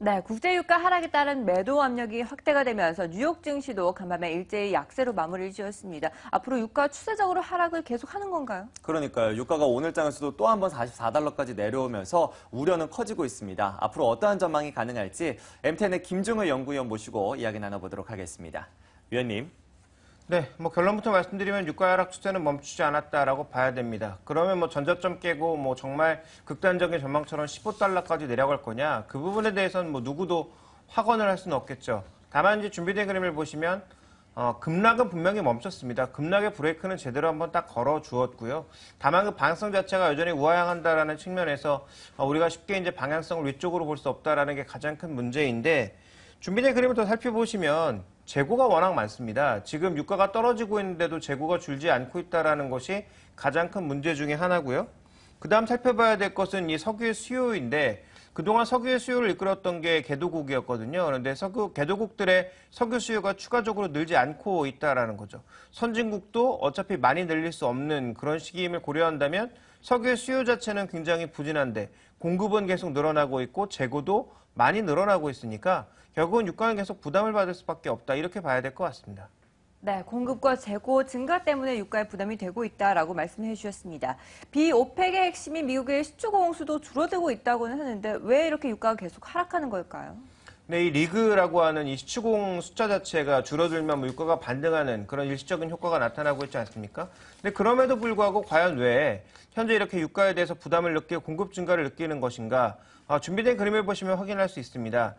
네, 국제유가 하락에 따른 매도 압력이 확대가 되면서 뉴욕 증시도 간밤에 일제히 약세로 마무리를 지었습니다. 앞으로 유가 추세적으로 하락을 계속하는 건가요? 그러니까요. 유가가 오늘 장에서도 또 한 번 44달러까지 내려오면서 우려는 커지고 있습니다. 앞으로 어떠한 전망이 가능할지 MTN의 김중을 연구위원 모시고 이야기 나눠보도록 하겠습니다. 위원님. 네, 결론부터 말씀드리면 유가 하락 추세는 멈추지 않았다라고 봐야 됩니다. 그러면 전저점 깨고 정말 극단적인 전망처럼 15달러까지 내려갈 거냐? 그 부분에 대해서는 누구도 확언을 할 수는 없겠죠. 다만 이제 준비된 그림을 보시면 급락은 분명히 멈췄습니다. 급락의 브레이크는 제대로 한번 딱 걸어 주었고요. 다만 그 방향성 자체가 여전히 우하향한다라는 측면에서 우리가 쉽게 이제 방향성을 위쪽으로 볼 수 없다라는 게 가장 큰 문제인데, 준비된 그림을 더 살펴보시면 재고가 워낙 많습니다. 지금 유가가 떨어지고 있는데도 재고가 줄지 않고 있다는 것이 가장 큰 문제 중에 하나고요. 그 다음 살펴봐야 될 것은 이 석유의 수요인데, 그동안 석유의 수요를 이끌었던 게 개도국이었거든요. 그런데 개도국들의 석유 수요가 추가적으로 늘지 않고 있다는 거죠. 선진국도 어차피 많이 늘릴 수 없는 그런 시기임을 고려한다면 석유의 수요 자체는 굉장히 부진한데 공급은 계속 늘어나고 있고 재고도 많이 늘어나고 있으니까 결국은 유가는 계속 부담을 받을 수밖에 없다, 이렇게 봐야 될 것 같습니다. 네, 공급과 재고 증가 때문에 유가에 부담이 되고 있다라고 말씀해 주셨습니다. 비오펙의 핵심인 미국의 시추 공수도 줄어들고 있다고는 하는데 왜 이렇게 유가가 계속 하락하는 걸까요? 네, 이 리그라고 하는 이 시추공 숫자 자체가 줄어들면 유가가 반등하는 그런 일시적인 효과가 나타나고 있지 않습니까? 근데 그럼에도 불구하고 과연 왜 현재 이렇게 유가에 대해서 부담을 느끼고 공급 증가를 느끼는 것인가? 준비된 그림을 보시면 확인할 수 있습니다.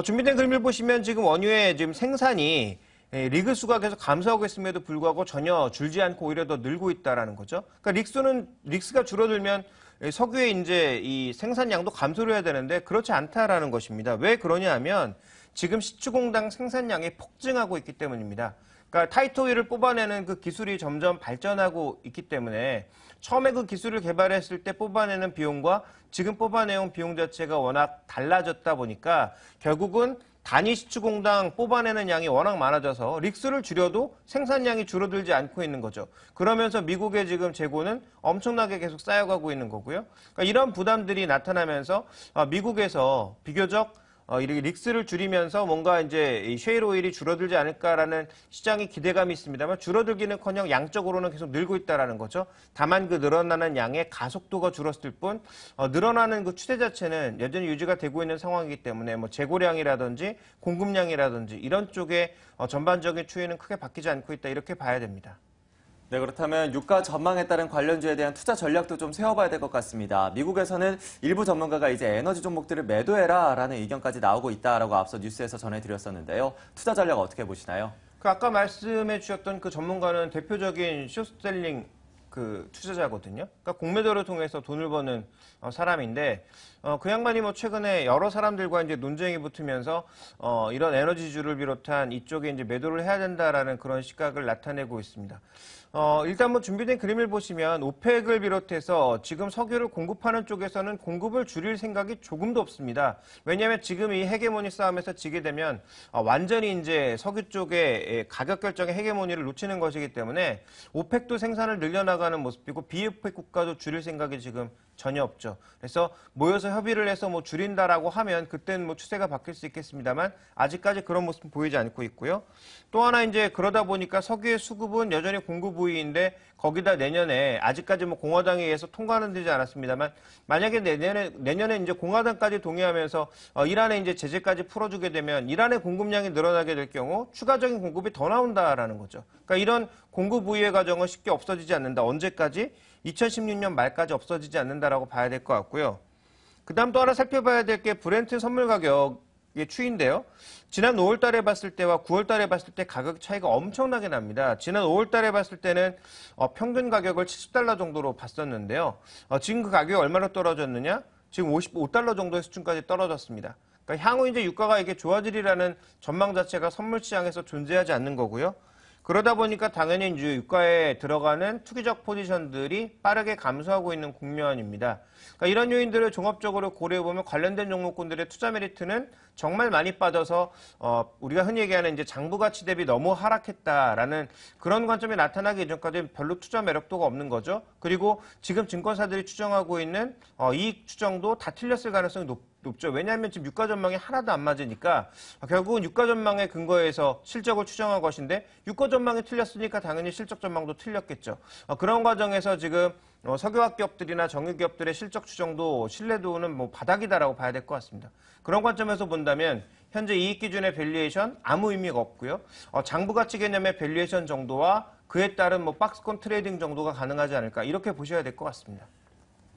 준비된 그림을 보시면 지금 원유의 지금 생산이 리그 수가 계속 감소하고 있음에도 불구하고 전혀 줄지 않고 오히려 더 늘고 있다라는 거죠. 그러니까 릭스가 줄어들면 석유의 이제 이 생산량도 감소를 해야 되는데 그렇지 않다라는 것입니다. 왜 그러냐 하면 지금 시추공당 생산량이 폭증하고 있기 때문입니다. 그러니까 타이트오일을 뽑아내는 그 기술이 점점 발전하고 있기 때문에 처음에 그 기술을 개발했을 때 뽑아내는 비용과 지금 뽑아내온 비용 자체가 워낙 달라졌다 보니까 결국은 단위 시추공당 뽑아내는 양이 워낙 많아져서 릭스를 줄여도 생산량이 줄어들지 않고 있는 거죠. 그러면서 미국의 지금 재고는 엄청나게 계속 쌓여가고 있는 거고요. 그러니까 이런 부담들이 나타나면서 미국에서 비교적 이렇게 릭스를 줄이면서 뭔가 이제 이 셰일 오일이 줄어들지 않을까라는 시장의 기대감이 있습니다만 줄어들기는커녕 양적으로는 계속 늘고 있다라는 거죠. 다만 그 늘어나는 양의 가속도가 줄었을 뿐 늘어나는 그 추세 자체는 여전히 유지가 되고 있는 상황이기 때문에 재고량이라든지 공급량이라든지 이런 쪽에 전반적인 추이는 크게 바뀌지 않고 있다, 이렇게 봐야 됩니다. 네, 그렇다면 유가 전망에 따른 관련주에 대한 투자 전략도 좀 세워봐야 될 것 같습니다. 미국에서는 일부 전문가가 이제 에너지 종목들을 매도해라라는 의견까지 나오고 있다라고 앞서 뉴스에서 전해드렸었는데요. 투자 전략 어떻게 보시나요? 아까 말씀해 주셨던 그 전문가는 대표적인 숏셀링 그 투자자거든요. 그러니까 공매도를 통해서 돈을 버는 사람인데 그 양반이 최근에 여러 사람들과 이제 논쟁이 붙으면서 이런 에너지주를 비롯한 이쪽에 이제 매도를 해야 된다라는 그런 시각을 나타내고 있습니다. 일단 준비된 그림을 보시면 오펙을 비롯해서 지금 석유를 공급하는 쪽에서는 공급을 줄일 생각이 조금도 없습니다. 왜냐하면 지금 이 헤게모니 싸움에서 지게 되면 완전히 이제 석유 쪽의 가격 결정의 헤게모니를 놓치는 것이기 때문에 오펙도 생산을 늘려나가는 모습이고 비오펙 국가도 줄일 생각이 지금 전혀 없죠. 그래서 모여서 협의를 해서 줄인다라고 하면 그때는 추세가 바뀔 수 있겠습니다만 아직까지 그런 모습은 보이지 않고 있고요. 또 하나 이제 그러다 보니까 석유의 수급은 여전히 공급 우위인데 거기다 내년에 아직까지 공화당에 의해서 통과는 되지 않았습니다만 만약에 내년에 이제 공화당까지 동의하면서 이란에 이제 제재까지 풀어주게 되면 이란의 공급량이 늘어나게 될 경우 추가적인 공급이 더 나온다라는 거죠. 그러니까 이런 공급 우위의 과정은 쉽게 없어지지 않는다. 언제까지? 2016년 말까지 없어지지 않는다라고 봐야 될 것 같고요. 그 다음 또 하나 살펴봐야 될 게 브렌트 선물 가격의 추이인데요. 지난 5월 달에 봤을 때와 9월 달에 봤을 때 가격 차이가 엄청나게 납니다. 지난 5월 달에 봤을 때는 평균 가격을 70달러 정도로 봤었는데요. 지금 그 가격이 얼마나 떨어졌느냐? 지금 55달러 정도의 수준까지 떨어졌습니다. 그러니까 향후 이제 유가가 이게 좋아지리라는 전망 자체가 선물 시장에서 존재하지 않는 거고요. 그러다 보니까 당연히 이제 유가에 들어가는 투기적 포지션들이 빠르게 감소하고 있는 국면입니다. 그러니까 이런 요인들을 종합적으로 고려해보면 관련된 종목군들의 투자 메리트는 정말 많이 빠져서 우리가 흔히 얘기하는 이제 장부 가치 대비 너무 하락했다라는 그런 관점이 나타나기 이전까지 별로 투자 매력도가 없는 거죠. 그리고 지금 증권사들이 추정하고 있는 이익 추정도 다 틀렸을 가능성이 높죠. 왜냐하면 지금 유가 전망이 하나도 안 맞으니까 결국은 유가 전망에 근거해서 실적을 추정한 것인데 유가 전망이 틀렸으니까 당연히 실적 전망도 틀렸겠죠. 그런 과정에서 지금 석유화학 기업들이나 정유 기업들의 실적 추정도 신뢰도는 뭐 바닥이다라고 봐야 될 것 같습니다. 그런 관점에서 본다면 현재 이익 기준의 밸류에이션 아무 의미가 없고요. 장부 가치 개념의 밸류에이션 정도와 그에 따른 뭐 박스권 트레이딩 정도가 가능하지 않을까 이렇게 보셔야 될 것 같습니다.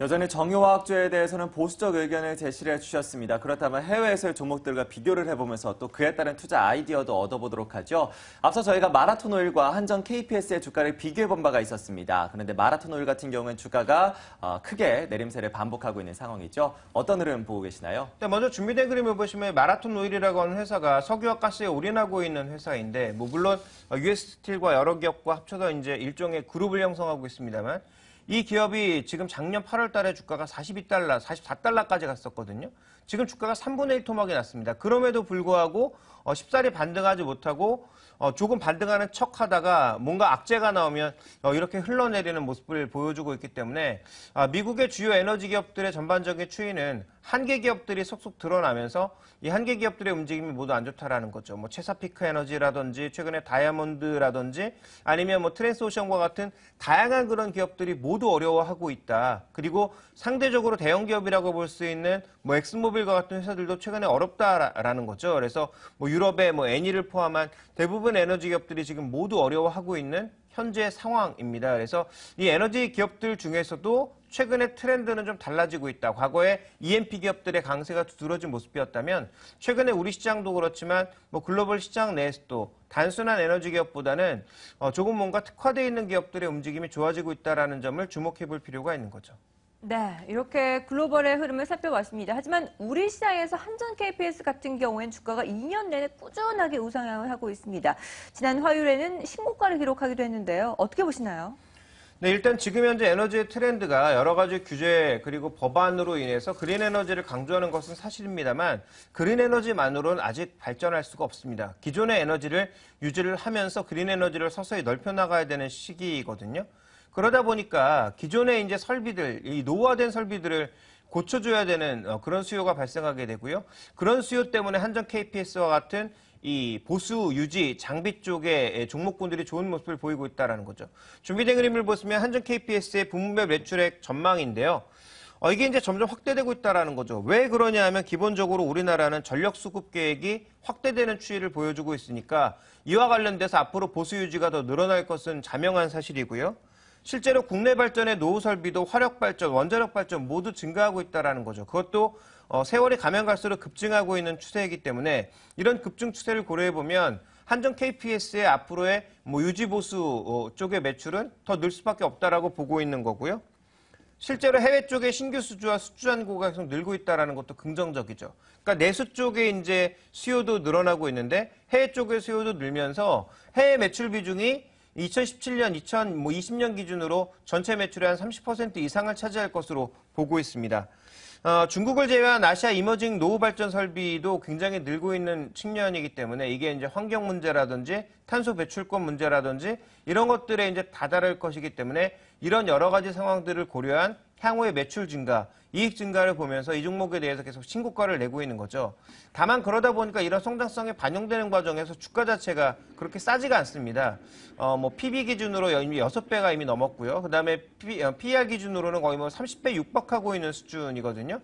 여전히 정유화학주에 대해서는 보수적 의견을 제시를 해주셨습니다. 그렇다면 해외에서의 종목들과 비교를 해보면서 또 그에 따른 투자 아이디어도 얻어보도록 하죠. 앞서 저희가 마라톤 오일과 한전 KPS의 주가를 비교해본 바가 있었습니다. 그런데 마라톤 오일 같은 경우는 주가가 크게 내림세를 반복하고 있는 상황이죠. 어떤 흐름 보고 계시나요? 네, 먼저 준비된 그림을 보시면 마라톤 오일이라고 하는 회사가 석유와 가스에 올인하고 있는 회사인데 뭐 물론 US 스틸과 여러 기업과 합쳐서 이제 일종의 그룹을 형성하고 있습니다만 이 기업이 지금 작년 8월 달에 주가가 42달러, 44달러까지 갔었거든요. 지금 주가가 3분의 1 토막이 났습니다. 그럼에도 불구하고 쉽사리 반등하지 못하고 조금 반등하는 척 하다가 뭔가 악재가 나오면 이렇게 흘러내리는 모습을 보여주고 있기 때문에 미국의 주요 에너지 기업들의 전반적인 추이는 한계 기업들이 속속 드러나면서 이 한계 기업들의 움직임이 모두 안 좋다라는 거죠. 뭐 체사피크 에너지라든지 최근에 다이아몬드라든지 아니면 뭐 트랜스오션과 같은 다양한 그런 기업들이 모두 어려워하고 있다. 그리고 상대적으로 대형 기업이라고 볼 수 있는 뭐 엑스모빌과 같은 회사들도 최근에 어렵다라는 거죠. 그래서 뭐 유럽의 뭐 애니를 포함한 대부분 에너지 기업들이 지금 모두 어려워하고 있는 현재 상황입니다. 그래서 이 에너지 기업들 중에서도 최근에 트렌드는 좀 달라지고 있다. 과거에 E&P 기업들의 강세가 두드러진 모습이었다면 최근에 우리 시장도 그렇지만 뭐 글로벌 시장 내에서도 단순한 에너지 기업보다는 조금 뭔가 특화되어 있는 기업들의 움직임이 좋아지고 있다는 점을 주목해 볼 필요가 있는 거죠. 네, 이렇게 글로벌의 흐름을 살펴봤습니다. 하지만 우리 시장에서 한전 KPS 같은 경우에는 주가가 2년 내내 꾸준하게 우상향을 하고 있습니다. 지난 화요일에는 신고가를 기록하기도 했는데요. 어떻게 보시나요? 네, 일단 지금 현재 에너지의 트렌드가 여러 가지 규제 그리고 법안으로 인해서 그린 에너지를 강조하는 것은 사실입니다만 그린 에너지만으로는 아직 발전할 수가 없습니다. 기존의 에너지를 유지를 하면서 그린 에너지를 서서히 넓혀 나가야 되는 시기거든요. 그러다 보니까 기존의 이제 설비들, 이 노후화된 설비들을 고쳐줘야 되는 그런 수요가 발생하게 되고요. 그런 수요 때문에 한전 KPS와 같은 이 보수 유지 장비 쪽의 종목군들이 좋은 모습을 보이고 있다는 거죠. 준비된 그림을 보시면 한전 KPS의 부문별 매출액 전망인데요. 이게 이제 점점 확대되고 있다는 거죠. 왜 그러냐 하면 기본적으로 우리나라는 전력 수급 계획이 확대되는 추이를 보여주고 있으니까 이와 관련돼서 앞으로 보수 유지가 더 늘어날 것은 자명한 사실이고요. 실제로 국내 발전의 노후 설비도 화력 발전, 원자력 발전 모두 증가하고 있다는 거죠. 그것도 세월이 가면 갈수록 급증하고 있는 추세이기 때문에 이런 급증 추세를 고려해 보면 한전 KPS의 앞으로의 뭐 유지 보수 쪽의 매출은 더 늘 수밖에 없다라고 보고 있는 거고요. 실제로 해외 쪽의 신규 수주와 수주 잔고가 계속 늘고 있다는 것도 긍정적이죠. 그러니까 내수 쪽에 이제 수요도 늘어나고 있는데 해외 쪽의 수요도 늘면서 해외 매출 비중이 2017년, 2020년 기준으로 전체 매출의 한 30% 이상을 차지할 것으로 보고 있습니다. 중국을 제외한 아시아 이머징 노후 발전 설비도 굉장히 늘고 있는 측면이기 때문에 이게 이제 환경 문제라든지 탄소 배출권 문제라든지 이런 것들에 이제 다다를 것이기 때문에 이런 여러 가지 상황들을 고려한 향후의 매출 증가, 이익 증가를 보면서 이 종목에 대해서 계속 신고가를 내고 있는 거죠. 다만 그러다 보니까 이런 성장성이 반영되는 과정에서 주가 자체가 그렇게 싸지가 않습니다. 뭐 PB 기준으로 이미 6배가 이미 넘었고요. 그 다음에 PER 기준으로는 거의 뭐 30배 육박하고 있는 수준이거든요.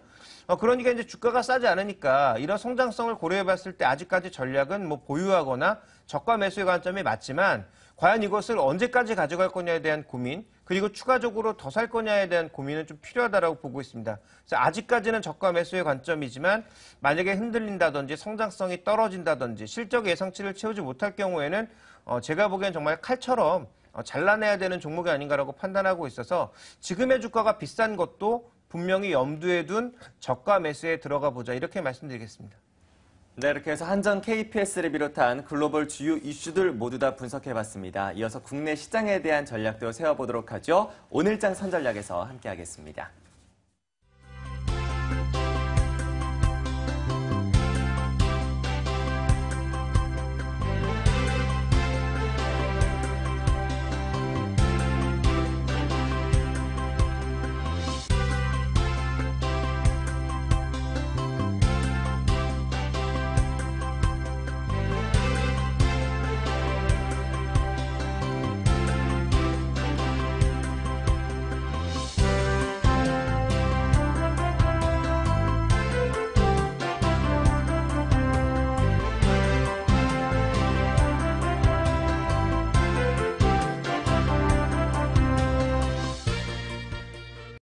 그러니까 이제 주가가 싸지 않으니까 이런 성장성을 고려해 봤을 때 아직까지 전략은 뭐 보유하거나 저가 매수의 관점이 맞지만 과연 이것을 언제까지 가져갈 거냐에 대한 고민, 그리고 추가적으로 더 살 거냐에 대한 고민은 좀 필요하다고 보고 있습니다. 그래서 아직까지는 저가 매수의 관점이지만 만약에 흔들린다든지 성장성이 떨어진다든지 실적 예상치를 채우지 못할 경우에는 제가 보기엔 정말 칼처럼 잘라내야 되는 종목이 아닌가라고 판단하고 있어서 지금의 주가가 비싼 것도 분명히 염두에 둔 저가 매수에 들어가 보자 이렇게 말씀드리겠습니다. 네, 이렇게 해서 한전 KPS를 비롯한 글로벌 주요 이슈들 모두 다 분석해봤습니다. 이어서 국내 시장에 대한 전략도 세워보도록 하죠. 오늘장 선전략에서 함께하겠습니다.